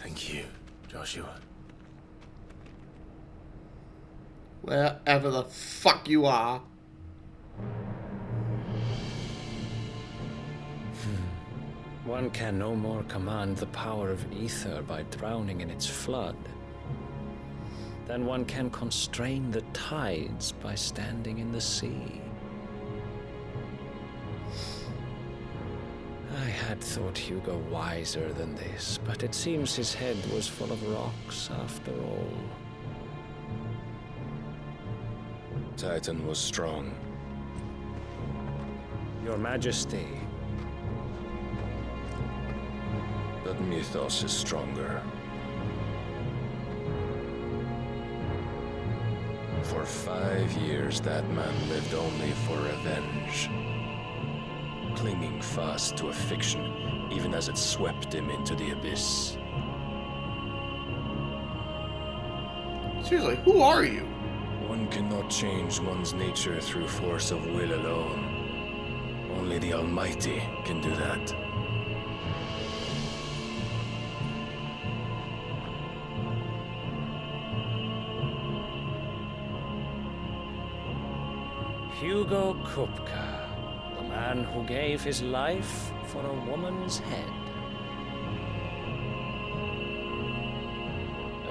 Thank you, Joshua. Wherever the fuck you are. One can no more command the power of ether by drowning in its flood than one can constrain the tides by standing in the sea. I had thought Hugo wiser than this, but it seems his head was full of rocks after all. Titan was strong. Your Majesty. But Mythos is stronger. For 5 years, that man lived only for revenge. Clinging fast to a fiction, even as it swept him into the abyss. Seriously, who are you? One cannot change one's nature through force of will alone. Only the Almighty can do that. Hugo Kupka, the man who gave his life for a woman's head.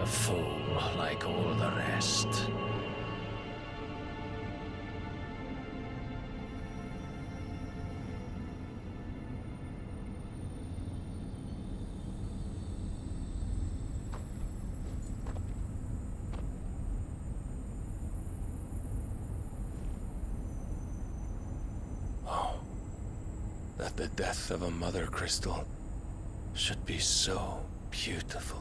A fool like all the rest. That the death of a mother crystal should be so beautiful.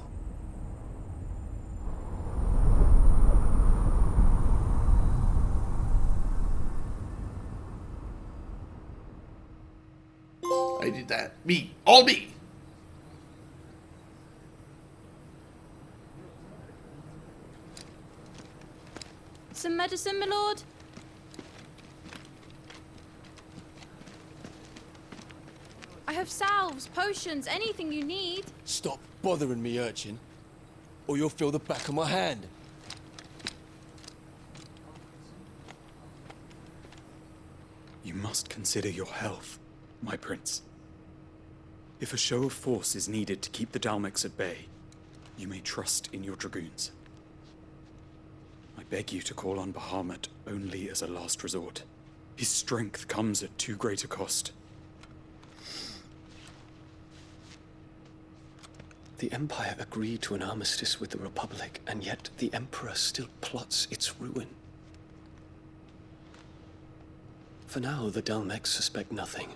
I did that. Me. All me. Some medicine, my lord? I have salves, potions, anything you need. Stop bothering me, urchin, or you'll feel the back of my hand. You must consider your health, my prince. If a show of force is needed to keep the Dalmex at bay, you may trust in your dragoons. I beg you to call on Bahamut only as a last resort. His strength comes at too great a cost. The Empire agreed to an armistice with the Republic, and yet the Emperor still plots its ruin. For now, the Dalmex suspect nothing,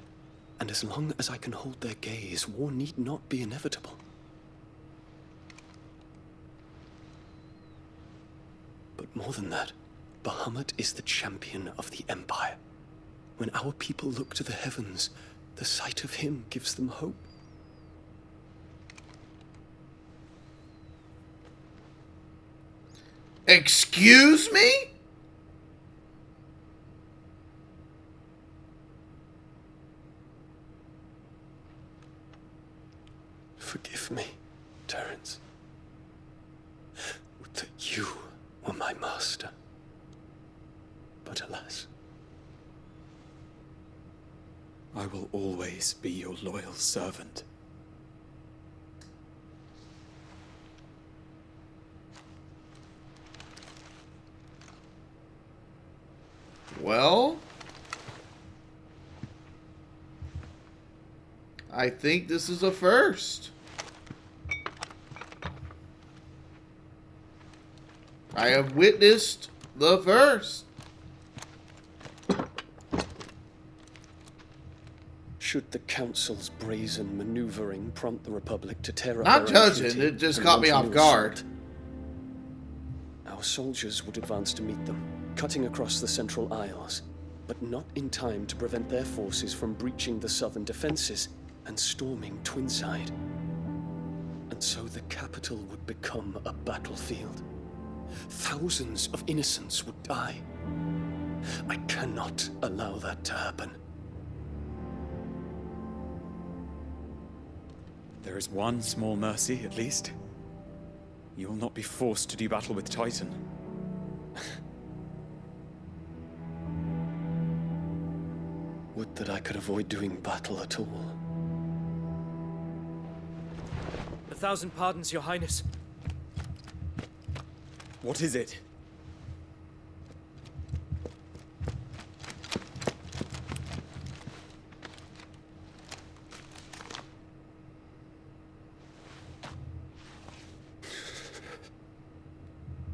and as long as I can hold their gaze, war need not be inevitable. But more than that, Bahamut is the champion of the Empire. When our people look to the heavens, the sight of him gives them hope. Excuse me? Forgive me, Terence. Would that you were my master. But alas. I will always be your loyal servant. Well, I think this is a first. I have witnessed the first. Should the Council's brazen maneuvering prompt the Republic to tear up Not their own judging, treaty it just and caught me launch a off new guard. assault, our soldiers would advance to meet them, cutting across the Central Isles, but not in time to prevent their forces from breaching the southern defenses and storming Twinside. And so the capital would become a battlefield. Thousands of innocents would die. I cannot allow that to happen. There is one small mercy, at least. You will not be forced to do battle with Titan. Would that I could avoid doing battle at all. 1,000 pardons, Your Highness. What is it?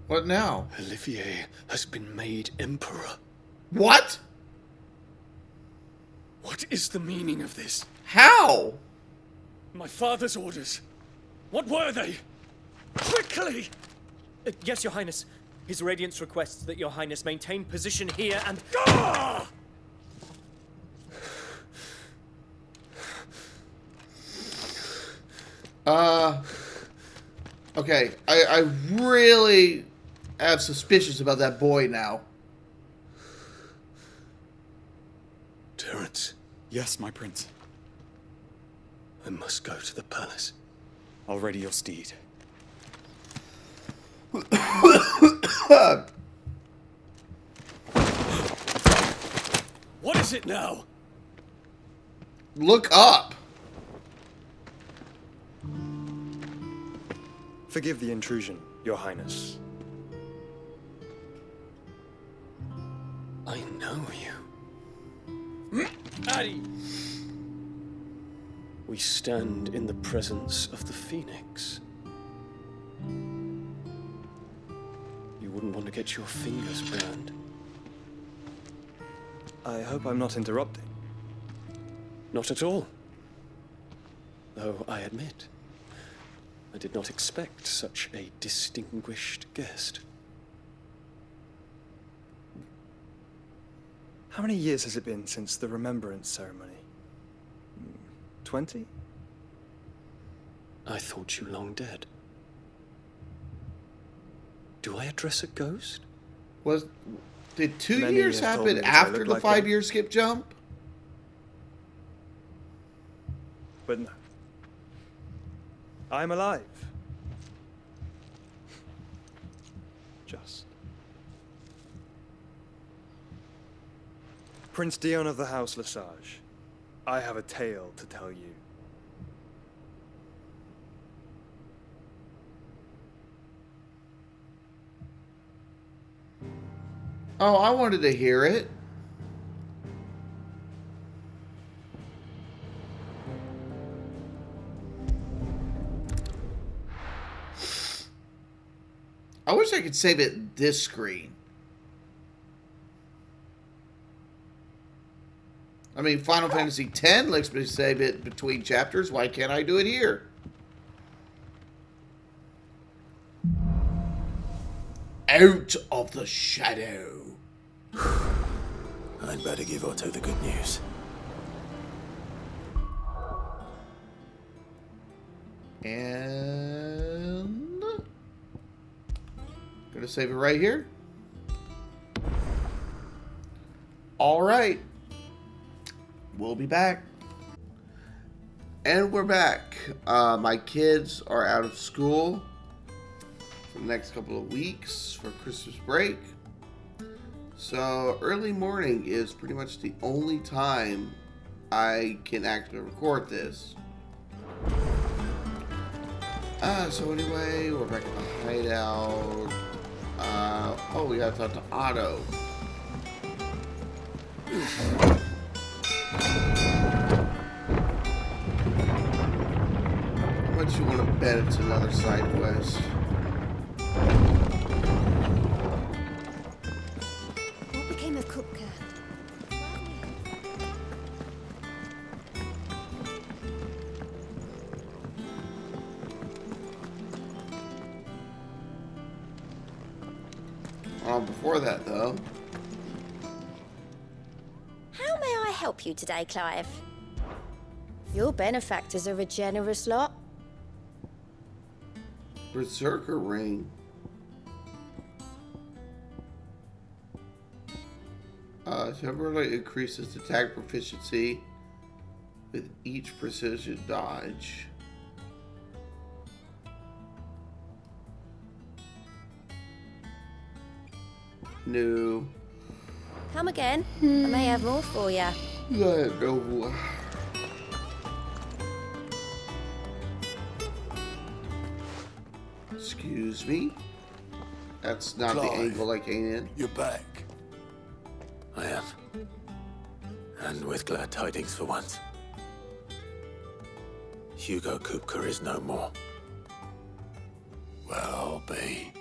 What now? Olivier has been made emperor. What? What is the meaning of this? How? My father's orders. What were they? Quickly! Yes, Your Highness. His Radiance requests that Your Highness maintain position here and... Ah! Okay. I really have suspicions about that boy now. Terence, Yes, my prince. I must go to the palace. I'll ready your steed. What is it now? Look up. Forgive the intrusion, Your Highness. I know you. Addy! We stand in the presence of the Phoenix. You wouldn't want to get your fingers burned. I hope I'm not interrupting. Not at all. Though I admit, I did not expect such a distinguished guest. How many years has it been since the Remembrance ceremony? 20? I thought you long dead. Do I address a ghost? Did 2 Many years have told happen me that I after look the like 5-year skip jump? But no. I'm alive. Just. Prince Dion of the House Lesage, I have a tale to tell you. Oh, I wanted to hear it. I wish I could save it this screen. I mean, Final Fantasy X lets me save it between chapters. Why can't I do it here? Out of the shadow. I'd better give Otto the good news. And gonna save it right here. All right, we'll be back. And we're back. My kids are out of school for the next couple of weeks for Christmas break. So early morning is pretty much the only time I can actually record this. So anyway, we're back at the hideout. Oh, we gotta talk to Otto. How much you want to bet it's another side quest? What became of Kupka? Before that, though. How may I help you today, Clive? Your benefactors are a generous lot. Berserker ring. Temporarily increases attack proficiency with each precision dodge. No. Come again. I may have more for you. No. Excuse me? That's not Clive, the angle I came in. You're back. I am. And with glad tidings for once. Hugo Kupka is no more. Well, I'll be.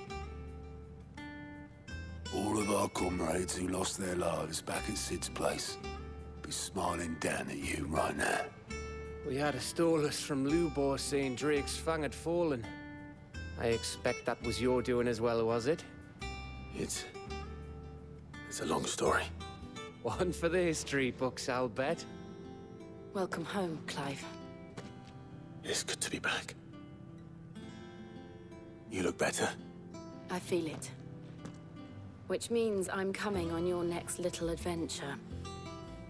All of our comrades who lost their lives back at Sid's place be smiling down at you right now. We had a stolus from Lubor saying Drake's fang had fallen. I expect that was your doing as well, was it? It's a long story. One for the history books, I'll bet. Welcome home, Clive. It's good to be back. You look better. I feel it. Which means I'm coming on your next little adventure.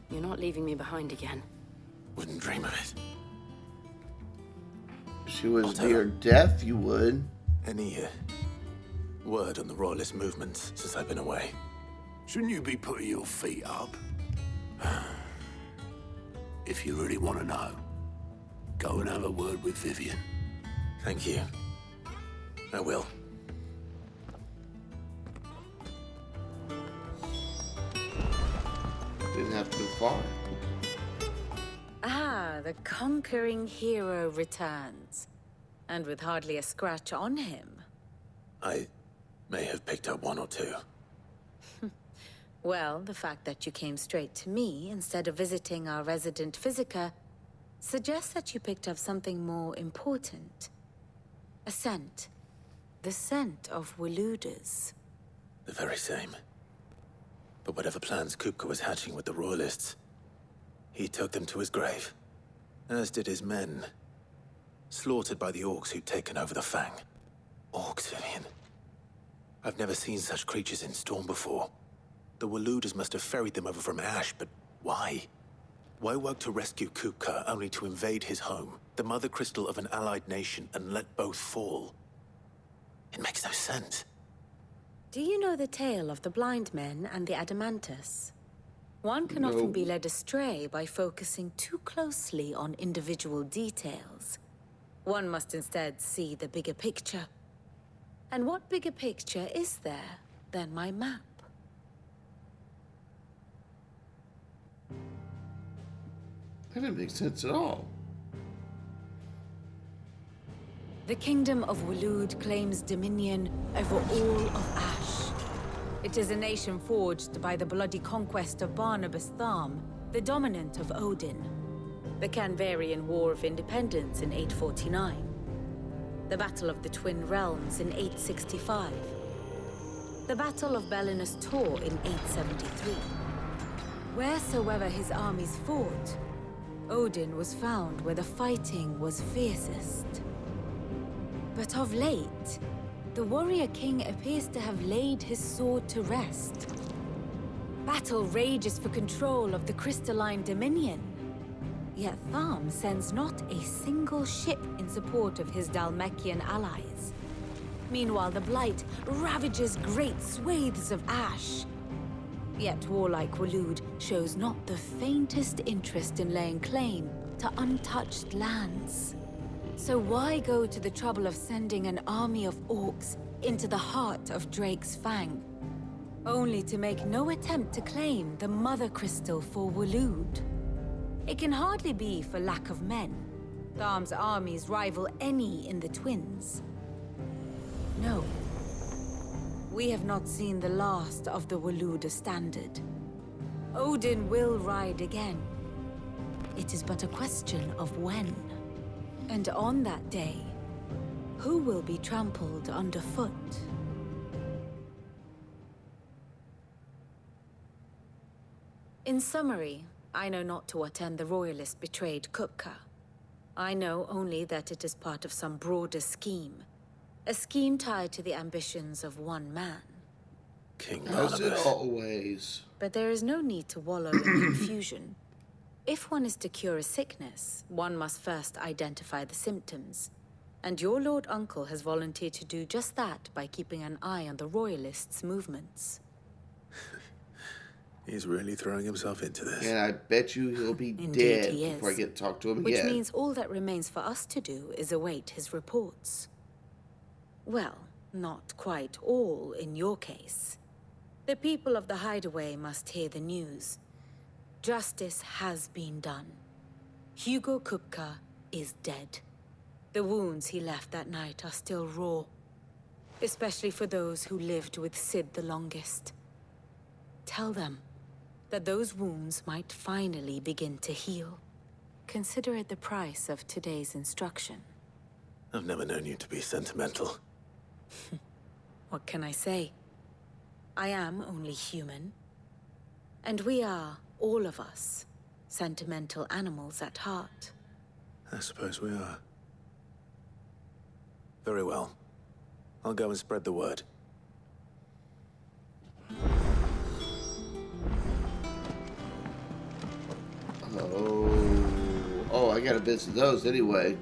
You're not leaving me behind again. Wouldn't dream of it. If she was near death, you would. Any word on the Royalist movements since I've been away? Shouldn't you be putting your feet up? If you really want to know, go and have a word with Vivian. Thank you. I will. Didn't have to go far. Ah, the conquering hero returns. And with hardly a scratch on him. I may have picked up one or two. Well, the fact that you came straight to me instead of visiting our resident Physica suggests that you picked up something more important. A scent. The scent of Waludas. The very same. But whatever plans Kupka was hatching with the Royalists, he took them to his grave. As did his men. Slaughtered by the orcs who'd taken over the Fang. Orcs, Vivian. I've never seen such creatures in Storm before. The Waludas must have ferried them over from Ash, but why? Why work to rescue Kupka only to invade his home, the mother crystal of an allied nation, and let both fall? It makes no sense. Do you know the tale of the blind men and the Adamantus? One can often be led astray by focusing too closely on individual details. One must instead see the bigger picture. And what bigger picture is there than my map? That didn't make sense at all. The Kingdom of Waloed claims dominion over all of Ash. It is a nation forged by the bloody conquest of Barnabas Tharm, the dominant of Odin. The Canvarian War of Independence in 849. The Battle of the Twin Realms in 865. The Battle of Belinus Tor in 873. Wheresoever his armies fought, Odin was found where the fighting was fiercest. But of late, the warrior king appears to have laid his sword to rest. Battle rages for control of the crystalline dominion. Yet Tharm sends not a single ship in support of his Dhalmekian allies. Meanwhile, the Blight ravages great swathes of Ash. Yet warlike Waloed shows not the faintest interest in laying claim to untouched lands. So why go to the trouble of sending an army of orcs into the heart of Drake's Fang, only to make no attempt to claim the Mother Crystal for Waloed? It can hardly be for lack of men. Tharm's armies rival any in the Twins. No. We have not seen the last of the Waluda standard. Odin will ride again. It is but a question of when. And on that day, who will be trampled underfoot? In summary, I know not to what end the Royalists betrayed Kupka. I know only that it is part of some broader scheme. A scheme tied to the ambitions of one man. King As it Barnabas. always. But there is no need to wallow in confusion. If one is to cure a sickness, one must first identify the symptoms. And your Lord Uncle has volunteered to do just that by keeping an eye on the Royalists' movements. He's really throwing himself into this. And I bet you he'll be Indeed dead he before I is. get to talk to him Which again. means all that remains for us to do is await his reports. Well, not quite all in your case. The people of the Hideaway must hear the news. Justice has been done. Hugo Kupka is dead. The wounds he left that night are still raw, especially for those who lived with Sid the longest. Tell them that those wounds might finally begin to heal. Consider it the price of today's instruction. I've never known you to be sentimental. What can I say? I am only human. And we are, all of us, sentimental animals at heart. I suppose we are. Very well. I'll go and spread the word. Oh, I gotta visit those anyway.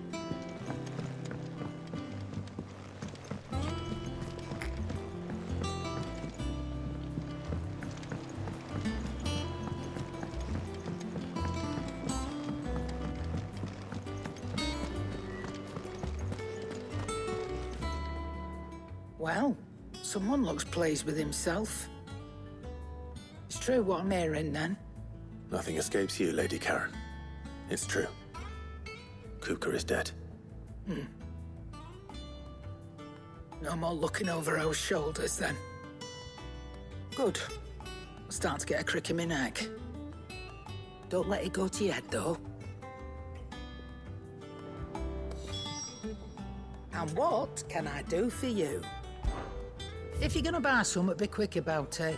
Well, someone looks pleased with himself. It's true what I'm hearing, then. Nothing escapes you, Lady Karen. It's true. Kupka is dead. No more looking over our shoulders, then. Good. I'm starting to get a crick in my neck. Don't let it go to your head, though. And what can I do for you? If you're gonna buy something, be quick about it.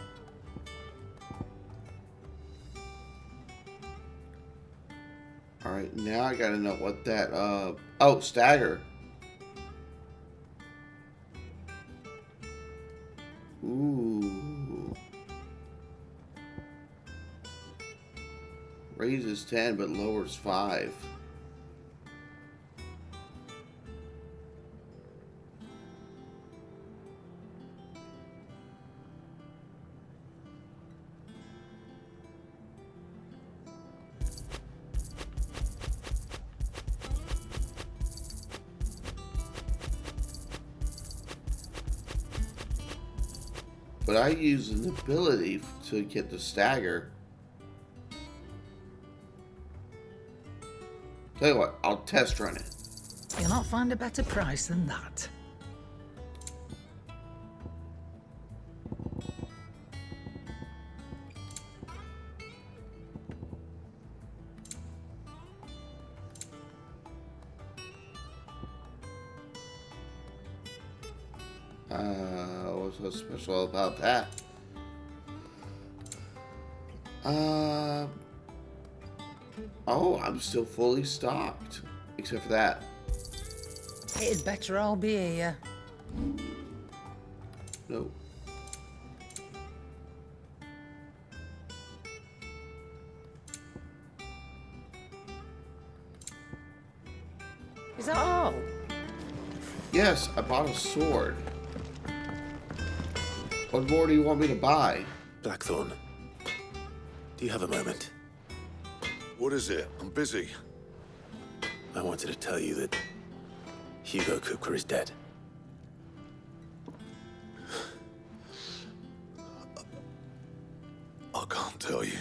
Alright, now I gotta know what that, oh, stagger. Ooh. Raises 10, but lowers 5. But I use an ability to get the stagger. Tell you what, I'll test run it. You'll not find a better price than that. What's so special about that? Oh, I'm still fully stocked. Except for that. It'd better all be here. Nope. Is that all? Yes, I bought a sword. What more do you want me to buy? Blackthorn, do you have a moment? What is it? I'm busy. I wanted to tell you that Hugo Kupka is dead. I can't tell you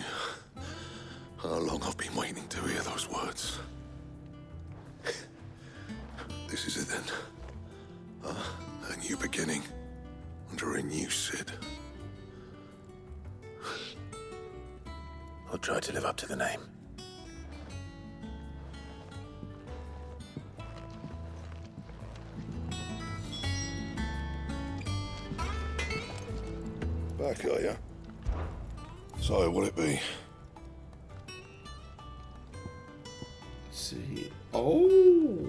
how long I've been waiting to hear those words. This is it then. A new beginning under a new Sid. I'll try to live up to the name. Back, are ya? So, will it be? Let's see. Oh!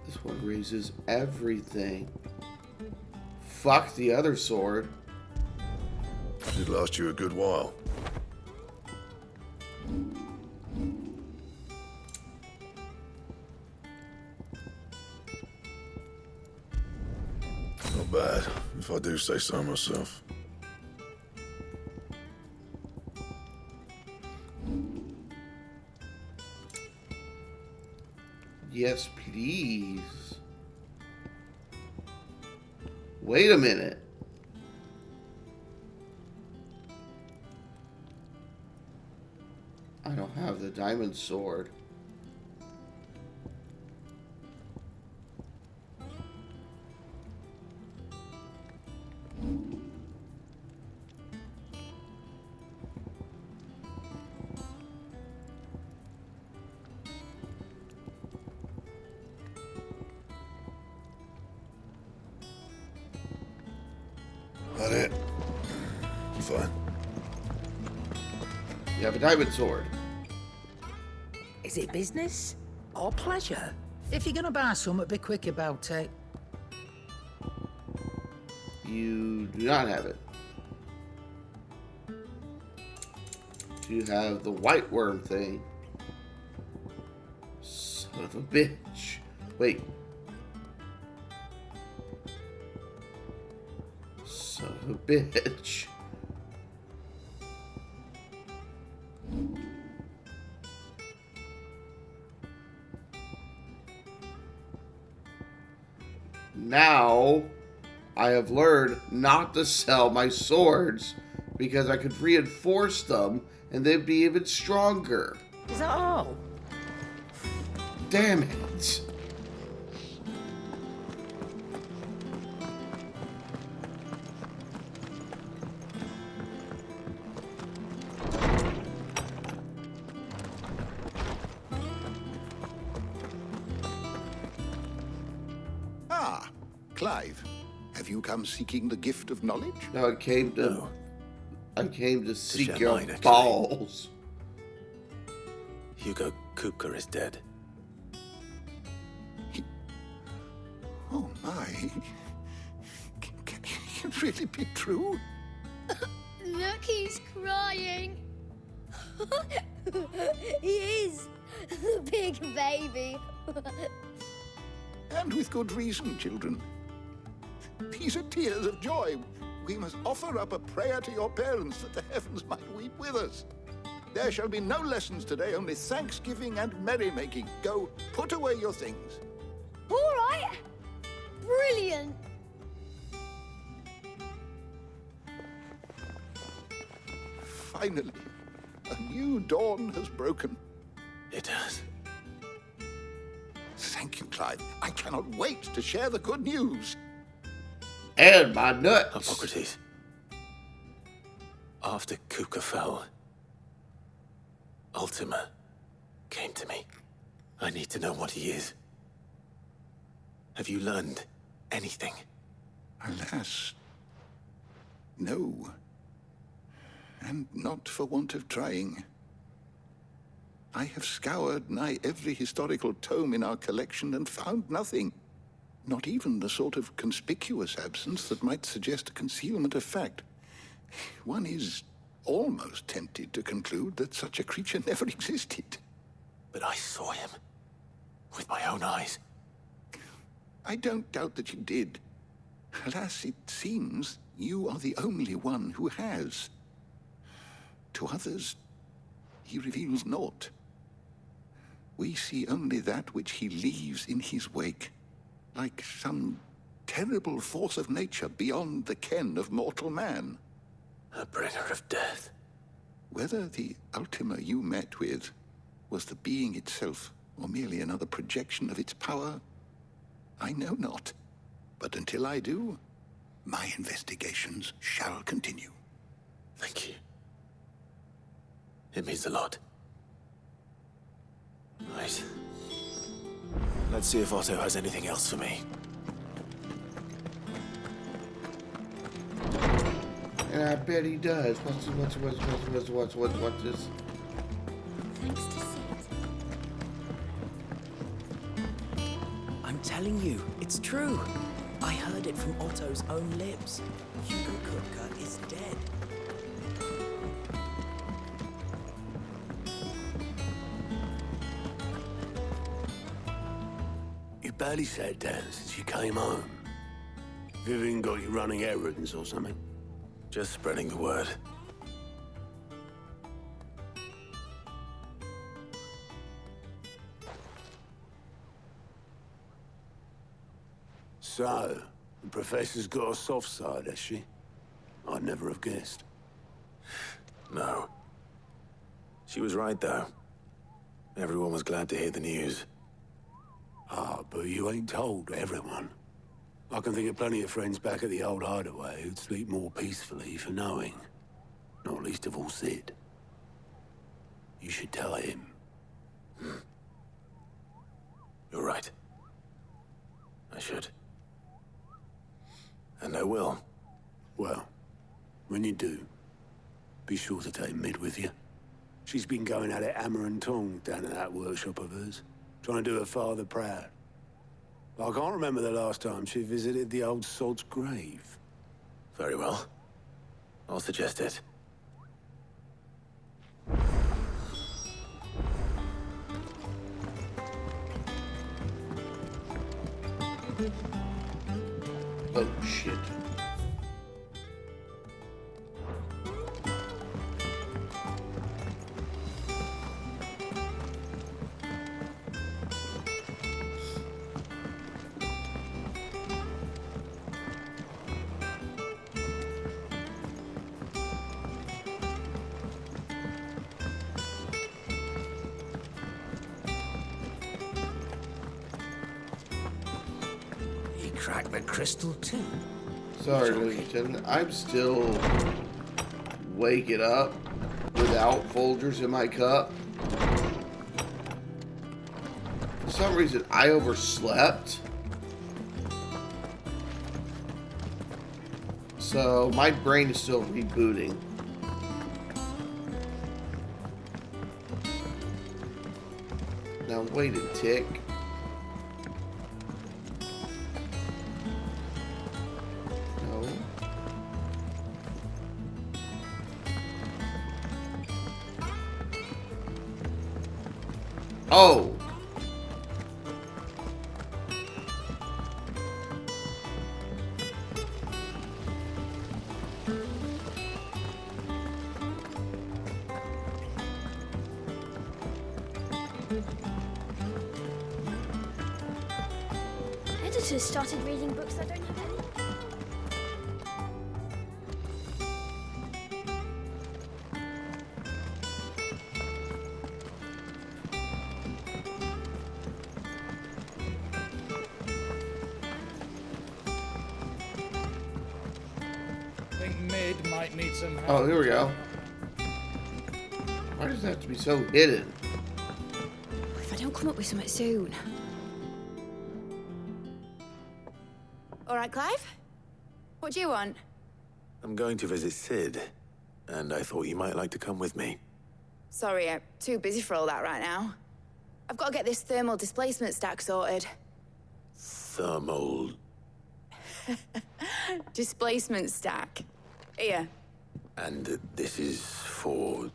This one raises everything. Fuck the other sword. Did last you a good while. bad, if I do say so myself. Yes, please. Wait a minute. I don't have the diamond sword. That it? I'm fine. You have a diamond sword. Is it business or pleasure? If you're gonna buy something, be quick about it. You do not have it. You have the white worm thing. Son of a bitch. Wait. Son of a bitch. Now, I have learned not to sell my swords because I could reinforce them and they'd be even stronger. Is that all? Damn it. Ah, Clive, have you come seeking the gift of knowledge? No, I came to seek share your mine, actually. balls. Hugo Kupka is dead. Oh my. Can it really be true? Look, he's crying. He is. The big baby. And with good reason, children. These are tears of joy. We must offer up a prayer to your parents that the heavens might weep with us. There shall be no lessons today, only thanksgiving and merrymaking. Go, put away your things. All right. Brilliant. Finally, a new dawn has broken. It has. Thank you, Clive. I cannot wait to share the good news. And my nuts. Hippocrates. After Kupka fell, Ultima came to me. I need to know what he is. Have you learned anything? Alas, no. And not for want of trying. I have scoured nigh every historical tome in our collection and found nothing. Not even the sort of conspicuous absence that might suggest a concealment of fact. One is almost tempted to conclude that such a creature never existed. But I saw him. With my own eyes. I don't doubt that you did. Alas, it seems you are the only one who has. To others, he reveals naught. We see only that which he leaves in his wake, like some terrible force of nature beyond the ken of mortal man. A bringer of death. Whether the Ultima you met with was the being itself, or merely another projection of its power, I know not. But until I do, my investigations shall continue. Thank you. It means a lot. Right. Let's see if Otto has anything else for me. And I bet he does. What's this? Thanks to Sid. I'm telling you, it's true. I heard it from Otto's own lips. Hugo Kupka is dead. You barely sat down since you came home. Vivian got you running errands or something? Just spreading the word. So, the Professor's got a soft side, has she? I'd never have guessed. No. She was right, though. Everyone was glad to hear the news. Ah, but you ain't told everyone. I can think of plenty of friends back at the old hideaway who'd sleep more peacefully for knowing. Not least of all Sid. You should tell him. You're right. I should. And I will. Well, when you do, be sure to take Mid with you. She's been going at it hammer and tong down at that workshop of hers, trying to do her father proud. I can't remember the last time she visited the old sod's grave. Very well. I'll suggest it. Oh, shit. Crack the crystal too. Sorry, Livingston. I'm still waking up without Folgers in my cup. For some reason, I overslept. So my brain is still rebooting. Now wait a tick. Oh! Editors started reading books that don't have any. Need some help. Oh, here we go. Why does it have to be so hidden? If I don't come up with something soon. All right, Clive? What do you want? I'm going to visit Sid, and I thought you might like to come with me. Sorry, I'm too busy for all that right now. I've got to get this thermal displacement stack sorted. Thermal... Displacement stack. Here. And this is for...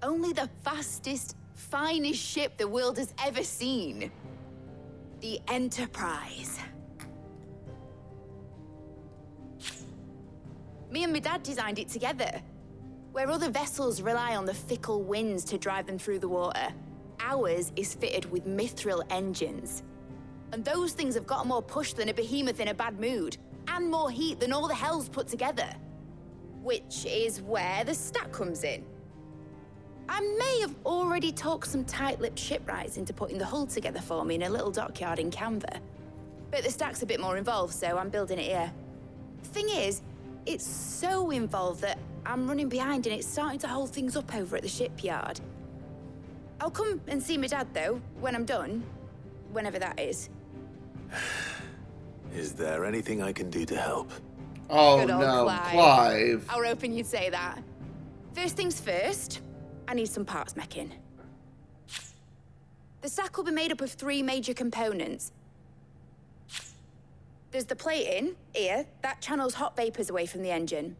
Only the fastest, finest ship the world has ever seen. The Enterprise. Me and my dad designed it together. Where other vessels rely on the fickle winds to drive them through the water, ours is fitted with mithril engines. And those things have got more push than a behemoth in a bad mood, and more heat than all the hells put together. Which is where the stack comes in. I may have already talked some tight-lipped shipwrights into putting the hull together for me in a little dockyard in Canva. But the stack's a bit more involved, so I'm building it here. Thing is, it's so involved that I'm running behind and it's starting to hold things up over at the shipyard. I'll come and see my dad, though, when I'm done. Whenever that is. Is there anything I can do to help? Oh Good old no, Clive. I were hoping you'd say that. First things first, I need some parts meching. The stack will be made up of 3 major components. There's the plating, here, that channels hot vapors away from the engine.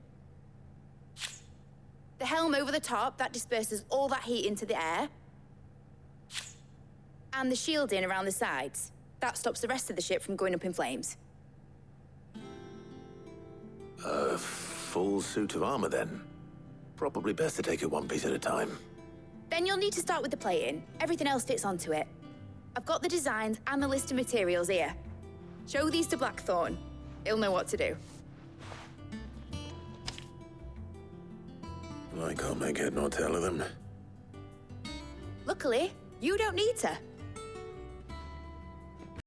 The helm over the top, that disperses all that heat into the air. And the shielding around the sides. That stops the rest of the ship from going up in flames. full suit of armor, then. Probably best to take it one piece at a time. Then you'll need to start with the plating. Everything else fits onto it. I've got the designs and the list of materials here. Show these to Blackthorn. He'll know what to do. I can't make head nor tail of them. Luckily, you don't need to.